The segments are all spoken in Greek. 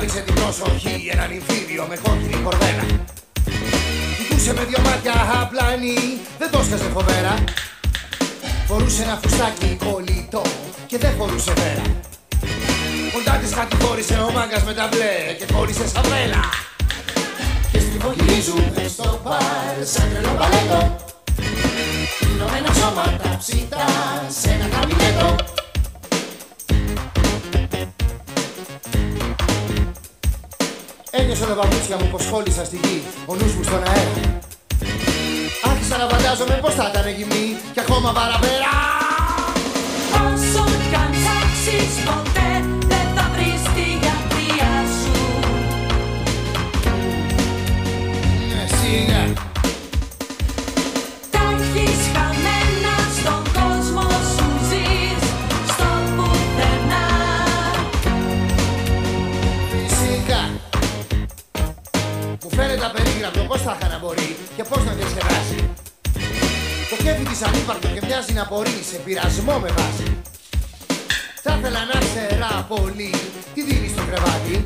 τράβηξε την προσοχή έναν νυμφίδιο με κόκκινη κορδέλα. Κοιτούσε με δυο μάτια απλάνη, δεν το σκασε φοβέρα. Φορούσε ένα φουστάκι κολλητό και δεν φορούσε βέρα. Κοντά της κατηγόρησε ο μάγκας με τα μπλε και χώρισε σαβέλα. Και στριφογυρίζουμε στο μπαρ σαν τρελό μπαλέτο, πληρωμένα σώματα ψητά σε ένα καμινέτο. Ένιωσα τα παπούτσια μου πως χώλησα στη γη, ο νους μου στον αέρα. Άρχισα να φαντάζομαι πως θα ήταν γυμνή κι ακόμα παραπέρα. Όσο κι αν ψάξεις ποτέ δεν θα βρεις τη γιατρία σου. Σιγά. Τα έχεις χαμένα στον κόσμο σου, ζεις στο πουθενά. Φυσικά. Μου φαίνεται απερίγραπτο πως θα είχα να μπορεί και πως να διασκεδάσει. Το κέφι της ανύπαρκτο και μοιάζει να μπορεί, σε πειρασμό με βάζει. Θα ήθελα να ξερά πολύ, τι δίνει στο κρεβάτι.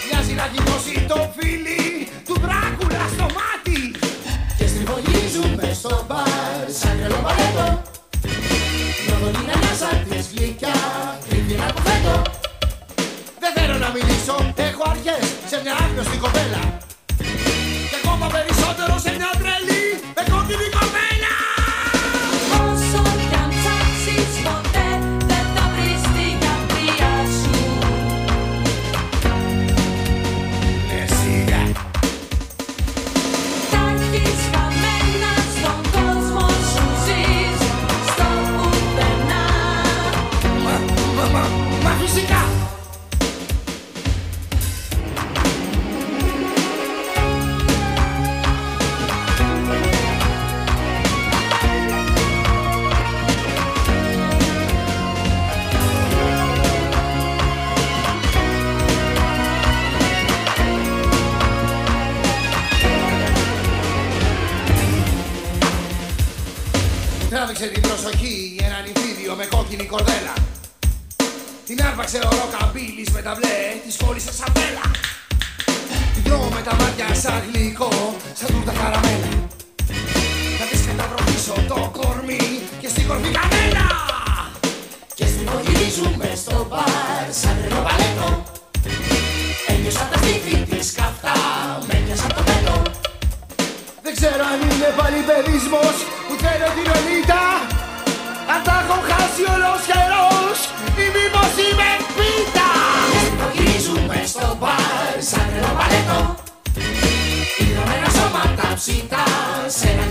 Μοιάζει να κοιμώσει το φίλι του Δράκουλα στο μάτι. Και στριφογυρίζουμε στο μπαρ σαν τρελό μπαλέτο, Ροδολίνα ανάσα της γλυκιά, κρύβει ένα κουφέτο. Δεν θέλω να μιλήσω, έχω αρχές σε μια άγνωστη κοπέλα. Και ακόμα περισσότερο σε μια τρελή με κόκκινη κοπέλα. Όσο κι αν ψάξεις ποτέ δεν θα βρεις τη γιατρία σου. Ναι, σιγά. Τα έχεις χαμένα στον κόσμο σου, ζεις στο πουθενά. Μα φυσικά. Τράβηξε την προσοχή ένα νυμφίδιο με κόκκινη κορδέλα. Την άρπαξε ο ροκαμπίλης με τα μπλε, της κόλλησε σαβέλα. Την τρώω με τα μάτια σαν γλυκό, σαν τούρτα καραμέλα. Θα της καταβροχίσω το κορμί και στην κορφή καμέλα. Και στριφογυρίζουμε στο μπαρ σαν τρελό μπαλέτο. Ένιωσα τα στήθη της καυτά, με πιάσα το πέτο. Δεν ξέρω αν είναι πάλι παιδισμός που θέλω την Ολίτα, αν τα έχω χάσει όλος καιρός ή μήπως είμαι πίτα. Στριφογυρίζουμε στο μπαρ σαν τρελό μπαλέτο, ιδρωμένα σώματα ψητά σε ένα